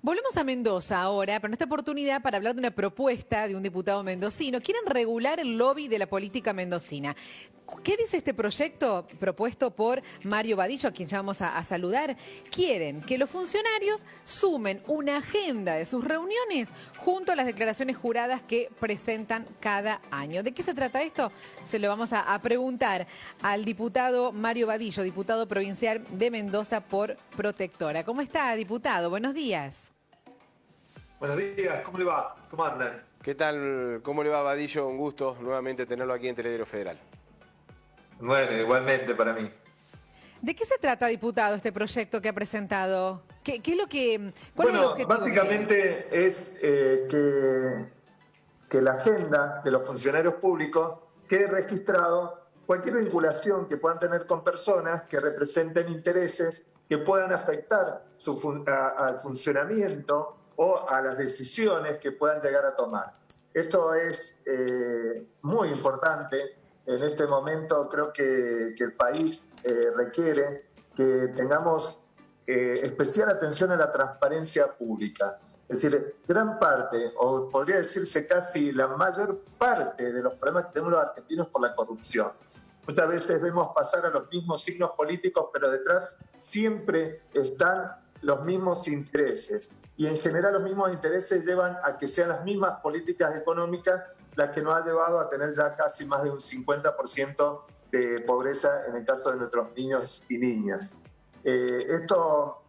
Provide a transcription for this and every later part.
Volvemos a Mendoza ahora, pero en esta oportunidad para hablar de una propuesta de un diputado mendocino. Quieren regular el lobby de la política mendocina. ¿Qué dice este proyecto propuesto por Mario Vadillo, a quien ya vamos a saludar? Quieren que los funcionarios sumen una agenda de sus reuniones junto a las declaraciones juradas que presentan cada año. ¿De qué se trata esto? Se lo vamos a preguntar al diputado Mario Vadillo, diputado provincial de Mendoza por Protectora. ¿Cómo está, diputado? Buenos días. Buenos días, ¿cómo le va? ¿Cómo andan? ¿Qué tal? ¿Cómo le va, Vadillo? Un gusto nuevamente tenerlo aquí en Teledero Federal. Bueno, igualmente para mí. ¿De qué se trata, diputado, este proyecto que ha presentado? ¿Qué es lo que, ¿Cuál es el objetivo? Básicamente es que la agenda de los funcionarios públicos quede registrado cualquier vinculación que puedan tener con personas que representen intereses que puedan afectar al funcionamiento o a las decisiones que puedan llegar a tomar. Esto es muy importante. En este momento creo que el país requiere que tengamos especial atención a la transparencia pública. Es decir, gran parte, o podría decirse casi la mayor parte de los problemas que tenemos los argentinos por la corrupción. Muchas veces vemos pasar a los mismos signos políticos, pero detrás siempre están los mismos intereses. Y en general los mismos intereses llevan a que sean las mismas políticas económicas las que nos ha llevado a tener ya casi más de un 50% de pobreza en el caso de nuestros niños y niñas. Esto,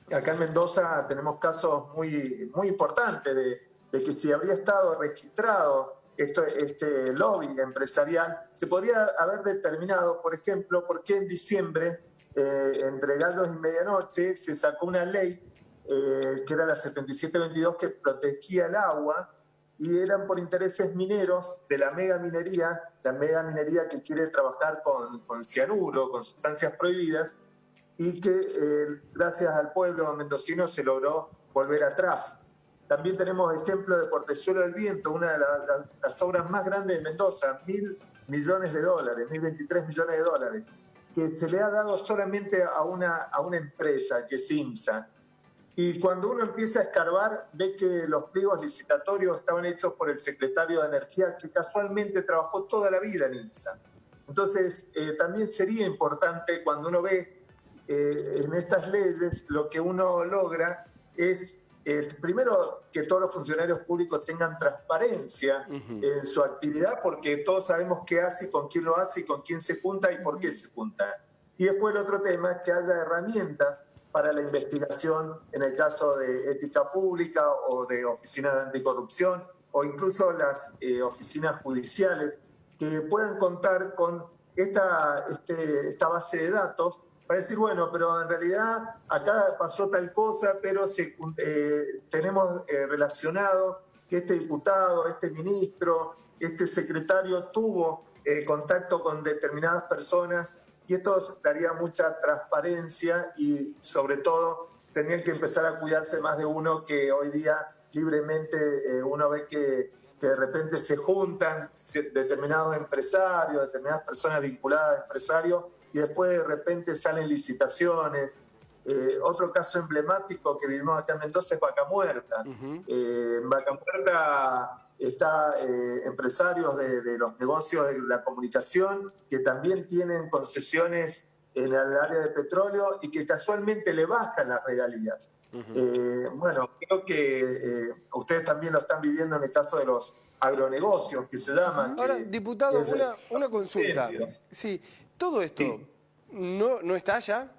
acá en Mendoza tenemos casos muy importantes de que si habría estado registrado este lobby empresarial, se podría haber determinado, por ejemplo, por qué en diciembre, entre gallos y medianoche, se sacó una ley que era la 7722 que protegía el agua, y eran por intereses mineros de la megaminería que quiere trabajar con cianuro, con sustancias prohibidas, y que gracias al pueblo mendocino se logró volver atrás. También tenemos ejemplo de Portezuelo del Viento, una de las obras más grandes de Mendoza, $1.000 millones, 1.023 millones de dólares, que se le ha dado solamente a una empresa, que es IMSA. Y cuando uno empieza a escarbar, ve que los pliegos licitatorios estaban hechos por el secretario de Energía, que casualmente trabajó toda la vida en IMSA. Entonces, también sería importante cuando uno ve en estas leyes, lo que uno logra es, primero, que todos los funcionarios públicos tengan transparencia en su actividad, porque todos sabemos qué hace, con quién lo hace, y con quién se junta y por qué se junta. Y después el otro tema es que haya herramientas para la investigación en el caso de ética pública o de oficinas de anticorrupción o incluso las oficinas judiciales que puedan contar con esta base de datos para decir, bueno, pero en realidad acá pasó tal cosa, pero tenemos relacionado que este diputado, este ministro, este secretario tuvo contacto con determinadas personas. Y esto daría mucha transparencia y, sobre todo, tendrían que empezar a cuidarse más de uno, que hoy día libremente uno ve que de repente se juntan determinados empresarios, determinadas personas vinculadas a empresarios, y después de repente salen licitaciones. Otro caso emblemático que vivimos acá en Mendoza es Vaca Muerta. En Vaca Muerta está empresarios de los negocios de la comunicación que también tienen concesiones en el área de petróleo y que casualmente le bajan las regalías. Bueno, creo que ustedes también lo están viviendo en el caso de los agronegocios, que se llaman. Ahora, diputado, una consulta. Sí, todo esto no está ya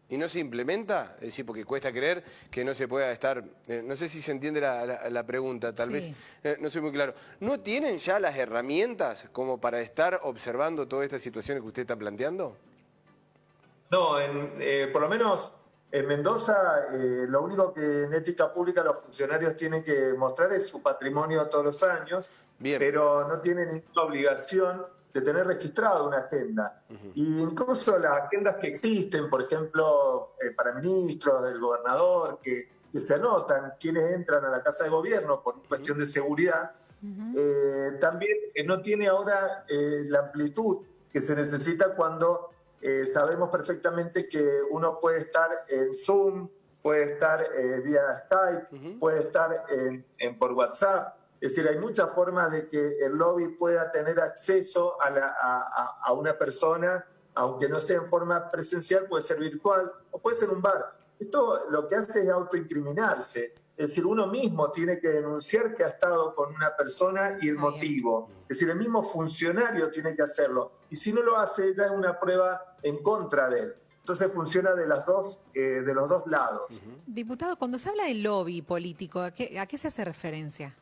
y no se implementa, es decir, porque cuesta creer que no se pueda estar, no sé si se entiende la pregunta, tal vez no soy muy claro. ¿No tienen ya las herramientas como para estar observando todas estas situaciones que usted está planteando? No, por lo menos en Mendoza lo único que en ética pública los funcionarios tienen que mostrar es su patrimonio todos los años, pero no tienen ninguna obligación de tener registrado una agenda. Y incluso las agendas que existen, por ejemplo, para ministros, del gobernador, que se anotan quienes entran a la Casa de Gobierno por cuestión de seguridad, también no tiene ahora la amplitud que se necesita cuando sabemos perfectamente que uno puede estar en Zoom puede estar vía Skype, puede estar por WhatsApp. Es decir, hay muchas formas de que el lobby pueda tener acceso a una persona, aunque no sea en forma presencial, puede ser virtual o puede ser un bar. Esto lo que hace es autoincriminarse. Es decir, uno mismo tiene que denunciar que ha estado con una persona y el motivo. Es decir, el mismo funcionario tiene que hacerlo. Y si no lo hace, ya es una prueba en contra de él. Entonces funciona de los dos lados. Diputado, cuando se habla de lobby político, ¿a qué se hace referencia?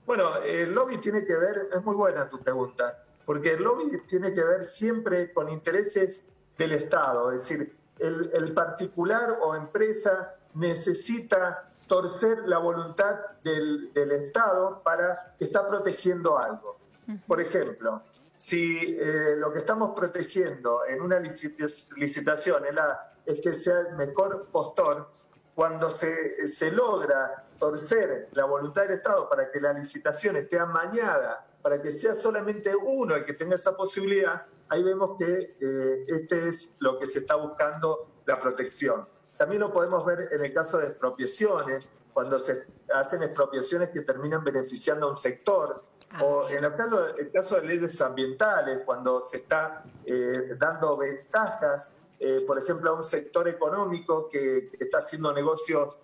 Bueno, el lobby tiene que ver, es muy buena tu pregunta, porque el lobby tiene que ver siempre con intereses del Estado. Es decir, el particular o empresa necesita torcer la voluntad del Estado para que está protegiendo algo. Por ejemplo, si lo que estamos protegiendo en una licitación es que sea el mejor postor, cuando se logra torcer la voluntad del Estado para que la licitación esté amañada, para que sea solamente uno el que tenga esa posibilidad, ahí vemos que este es lo que se está buscando, la protección. También lo podemos ver en el caso de expropiaciones, cuando se hacen expropiaciones que terminan beneficiando a un sector, o en el caso de leyes ambientales, cuando se está dando ventajas, por ejemplo, a un sector económico que está haciendo negocios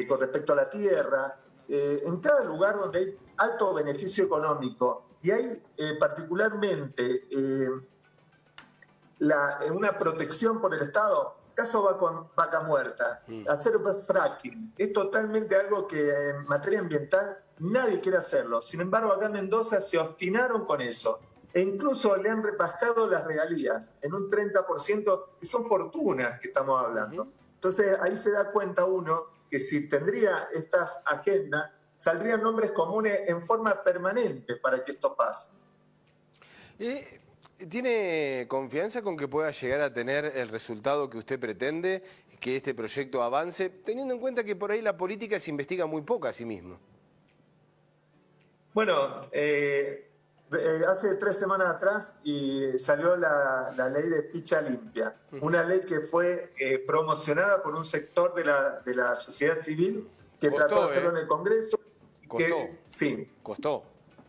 con respecto a la tierra. En cada lugar donde hay alto beneficio económico y hay particularmente una protección por el Estado, caso Vaca Muerta, hacer fracking, es totalmente algo que en materia ambiental nadie quiere hacerlo. Sin embargo, acá en Mendoza se obstinaron con eso. E incluso le han rebajado las regalías en un 30%, y son fortunas que estamos hablando. Entonces, ahí se da cuenta uno que si tendría estas agendas, saldrían nombres comunes en forma permanente para que esto pase. ¿Tiene confianza con que pueda llegar a tener el resultado que usted pretende, que este proyecto avance, teniendo en cuenta que por ahí la política se investiga muy poco a sí mismo? Bueno, hace 3 semanas atrás salió la ley de ficha limpia, una ley que fue promocionada por un sector de la sociedad civil que trató de hacerlo en el Congreso. Costó.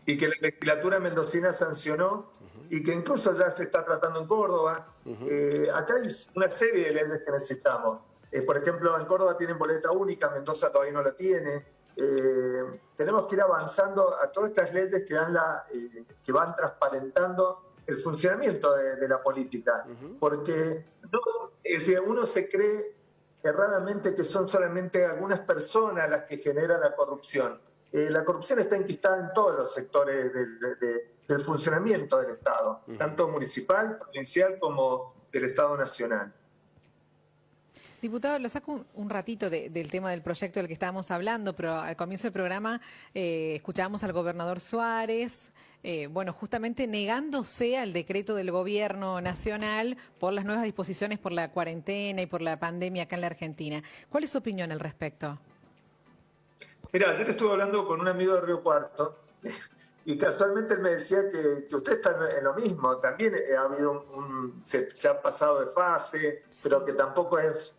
Y que la legislatura mendocina sancionó y que incluso ya se está tratando en Córdoba. Acá hay una serie de leyes que necesitamos. Por ejemplo, en Córdoba tienen boleta única, Mendoza todavía no la tiene. Tenemos que ir avanzando a todas estas leyes que van transparentando el funcionamiento de la política, porque uno se cree erradamente que son solamente algunas personas las que generan la corrupción. La corrupción está enquistada en todos los sectores del funcionamiento del Estado, tanto municipal, provincial como del Estado nacional. Diputado, lo saco un ratito del tema del proyecto del que estábamos hablando, pero al comienzo del programa escuchábamos al gobernador Suárez, justamente negándose al decreto del gobierno nacional por las nuevas disposiciones por la cuarentena y por la pandemia acá en la Argentina. ¿Cuál es su opinión al respecto? Mira, ayer estuve hablando con un amigo de Río Cuarto y casualmente él me decía que usted está en lo mismo. También ha habido se ha pasado de fase, pero que tampoco es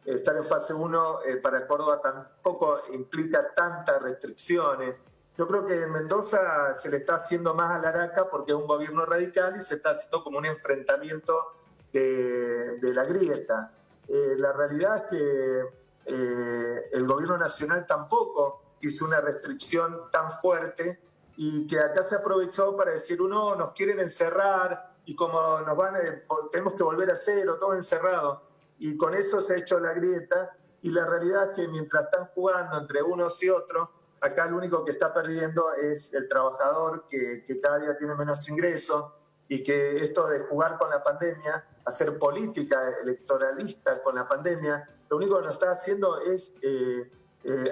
estar en fase 1 para Córdoba tampoco implica tantas restricciones. Yo creo que en Mendoza se le está haciendo más a la araca porque es un gobierno radical y se está haciendo como un enfrentamiento de la grieta. La realidad es que el gobierno nacional tampoco hizo una restricción tan fuerte y que acá se aprovechó para decir, nos quieren encerrar y como tenemos que volver a cero, todo encerrado. Y con eso se ha hecho la grieta y la realidad es que mientras están jugando entre unos y otros, acá lo único que está perdiendo es el trabajador que cada día tiene menos ingresos y que esto de jugar con la pandemia, hacer política electoralista con la pandemia, lo único que nos está haciendo es,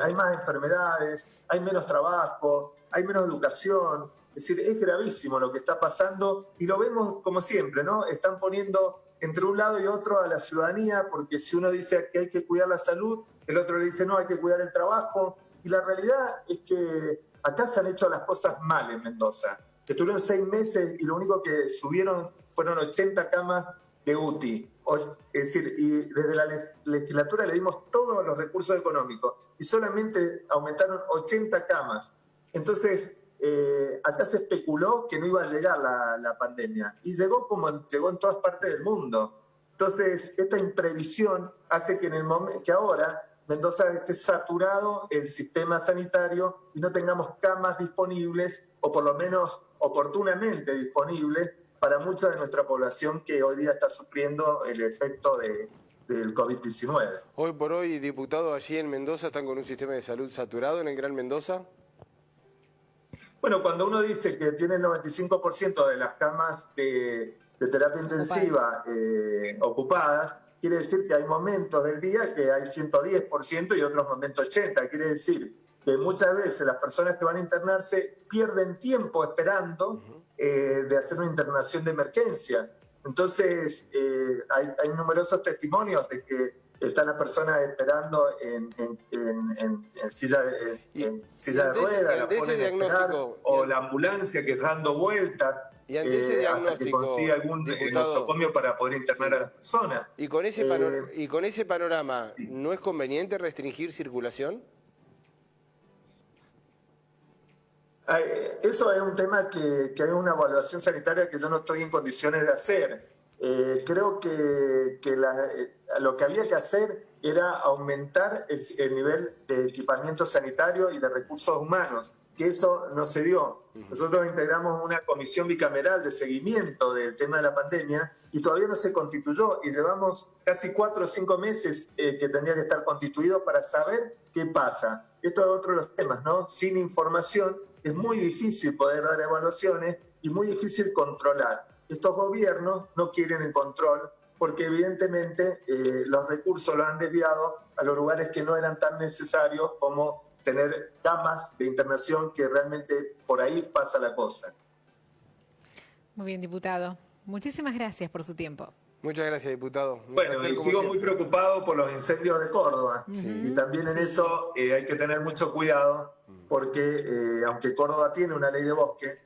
hay más enfermedades, hay menos trabajo, hay menos educación. Es decir, es gravísimo lo que está pasando y lo vemos como siempre, ¿no? Están poniendo entre un lado y otro a la ciudadanía porque si uno dice que hay que cuidar la salud, el otro le dice no, hay que cuidar el trabajo. Y la realidad es que acá se han hecho las cosas mal en Mendoza. Estuvieron 6 meses y lo único que subieron fueron 80 camas de UTI. Es decir, y desde la legislatura le dimos todos los recursos económicos y solamente aumentaron 80 camas. Entonces, acá se especuló que no iba a llegar la pandemia y llegó como llegó en todas partes del mundo. Entonces, esta imprevisión hace que en el momento que ahora Mendoza esté saturado el sistema sanitario y no tengamos camas disponibles, o por lo menos oportunamente disponibles, para mucha de nuestra población que hoy día está sufriendo el efecto del COVID-19. Hoy por hoy, diputado, allí en Mendoza están con un sistema de salud saturado en el Gran Mendoza. Bueno, cuando uno dice que tiene el 95% de las camas de terapia intensiva ocupadas, quiere decir que hay momentos del día que hay 110% y otros momentos 80%. Quiere decir que muchas veces las personas que van a internarse pierden tiempo esperando de hacer una internación de emergencia. Entonces, hay numerosos testimonios de que están las personas esperando en silla de ruedas, la ponen a esperar, o la ambulancia que está dando vueltas. Y ante ese diagnóstico, hasta que consiga algún nosocomio para poder internar a las personas. Y con ese panorama, ¿no es conveniente restringir circulación? Eso es un tema que hay una evaluación sanitaria que yo no estoy en condiciones de hacer. Creo que lo que había que hacer era aumentar el nivel de equipamiento sanitario y de recursos humanos, que eso no se dio. Nosotros integramos una comisión bicameral de seguimiento del tema de la pandemia y todavía no se constituyó, y llevamos casi 4 o 5 meses que tendría que estar constituido para saber qué pasa. Esto es otro de los temas, ¿no? Sin información es muy difícil poder dar evaluaciones y muy difícil controlar. Estos gobiernos no quieren el control porque evidentemente los recursos los han desviado a los lugares que no eran tan necesarios como tener camas de internación, que realmente por ahí pasa la cosa. Muy bien, diputado. Muchísimas gracias por su tiempo. Muchas gracias, diputado. Bueno, y sigo muy preocupado por los incendios de Córdoba. Y también en eso hay que tener mucho cuidado, porque aunque Córdoba tiene una ley de bosque,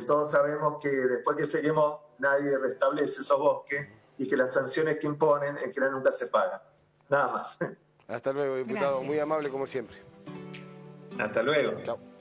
todos sabemos que después que se quemó, nadie restablece esos bosques y que las sanciones que imponen en general nunca se pagan. Nada más. Hasta luego, diputado. Gracias. Muy amable como siempre. Hasta luego. Chao.